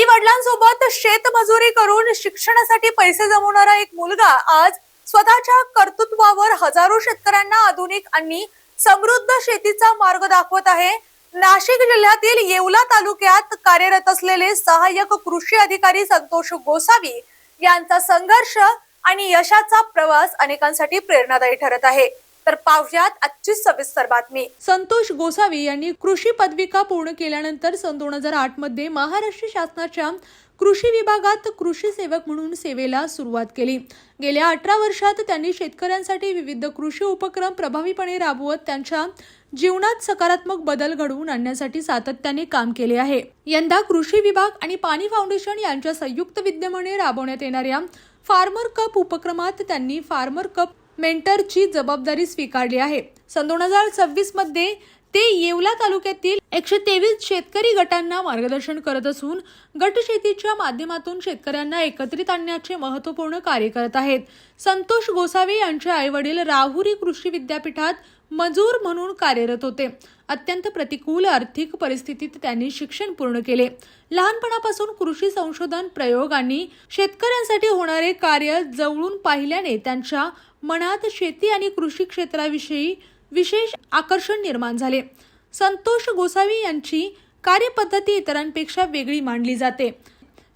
आई वडिलांसोबत शेतमजुरी करून शिक्षणासाठी पैसे जमवणारा एक मुलगा आज स्वतःच्या कर्तृत्वावर हजारो शेतकऱ्यांना आधुनिक आणि समृद्ध शेतीचा मार्ग दाखवत आहे। नाशिक जिल्ह्यातील येवला तालुक्यात कार्यरत असलेले सहाय्यक कृषी अधिकारी संतोष गोसावी यांचा संघर्ष आणि यशाचा प्रवास अनेकांसाठी प्रेरणादायी ठरत आहे। तर पाहुयात आजची सविस्तर बातमी। संतोष गोसावी यांनी कृषी पदविका पूर्ण केल्यानंतर सन 2008 मध्ये महाराष्ट्र शासनाच्या कृषी विभागात कृषी सेवक म्हणून सेवेला सुरुवात केली। गेल्या 18 वर्षात त्यांनी शेतकऱ्यांसाठी विविध कृषी उपक्रम प्रभावीपणे राबवत त्यांच्या जीवनात सकारात्मक बदल घडवून आणण्यासाठी सातत्याने काम केले आहे। यंदा कृषी विभाग आणि पाणी फाउंडेशन यांच्या संयुक्त विद्यमाने राबवण्यात येणाऱ्या फार्मर कप उपक्रमात त्यांनी फार्मर कप मेंटरची जबाबदारी स्वीकारली आहे। सन 2026 मध्ये ते येवला तालुक्यातील 123 शेतकरी गटांना मार्गदर्शन करत असून गट शेतीच्या माध्यमातून शेतकऱ्यांना एकत्रित आणण्याचे महत्त्वपूर्ण कार्य करत आहेत। संतोष गोसावी यांचे आईवडील राहुरी कृषी विद्यापीठात मजूर म्हणून कार्यरत होते। अत्यंत प्रतिकूल आर्थिक परिस्थितीत त्यांनी शिक्षण पूर्ण केले। लहानपणापासून कृषी संशोधन प्रयोग आणि शेतकऱ्यांसाठी होणारे कार्य जवळून पाहिल्याने त्यांच्या मनात शेती आणि कृषी क्षेत्राविषयी विशेष आकर्षण निर्माण झाले। संतोष गोसावी यांची कार्यपद्धती इतरांपेक्षा वेगळी मानली जाते।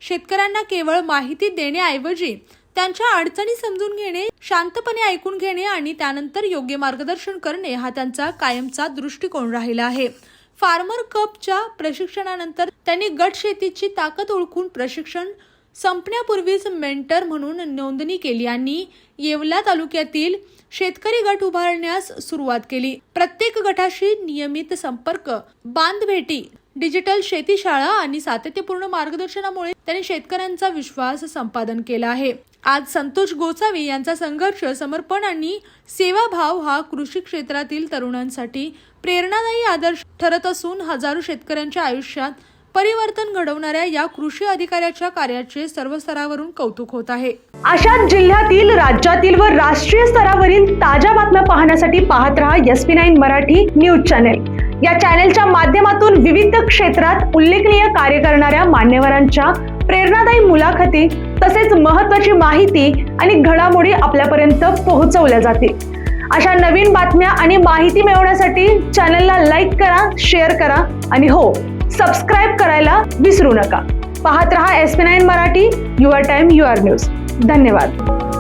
शेतकऱ्यांना केवळ माहिती देण्याऐवजी त्यांच्या अडचणी समजून घेणे, शांतपणे ऐकून घेणे आणि त्यानंतर योग्य मार्गदर्शन करणे हा त्यांचा कायमचा दृष्टिकोन राहिला आहे। फार्मर कपच्या प्रशिक्षणानंतर त्यांनी गट शेतीची ताकद ओळखून प्रशिक्षण संपण्यापूर्वीच मेंटर म्हणून नोंदणी केली आणि येवला तालुक्यातील शेतकरी गट उभारण्यास सुरुवात केली। प्रत्येक गटाशी नियमित संपर्क, बांधभेटी, डिजिटल शेतीशाळा आणि सातत्यपूर्ण मार्गदर्शनामुळे त्यांनी शेतकऱ्यांचा विश्वास संपादन केला आहे। आज संतोष गोसावी यांचा संघर्ष, समर्पण आणि सेवाभाव हा कृषी क्षेत्रातील तरुणांसाठी प्रेरणादायी आदर्श ठरत असून हजारो शेतकऱ्यांच्या आयुष्यात परिवर्तन घडवणाऱ्या या कृषी अधिकाऱ्याच्या कार्याचे सर्व स्तरावरून कौतुक होत आहे। अशाच जिल्ह्यातील, राज्यातील व राष्ट्रीय स्तरावरील ताज्या बातम्या पाहण्यासाठी पाहत रहा SP9 मराठी न्यूज चॅनेल। या चॅनेलच्या माध्यमातून विविध क्षेत्रात उल्लेखनीय कार्य करणाऱ्या मान्यवरांच्या प्रेरणादायी मुलाखती तसेच महत्त्वाची माहिती आणि घडामोडी आपल्यापर्यंत पोहोचवल्या जातील। अशा नवीन बातम्या आणि माहिती मिळवण्यासाठी चॅनेलला लाईक करा, शेअर करा आणि हो, सबस्क्राइब करायला विसरू नका। पाहत रहा SP9 Marathi, your time your news. धन्यवाद।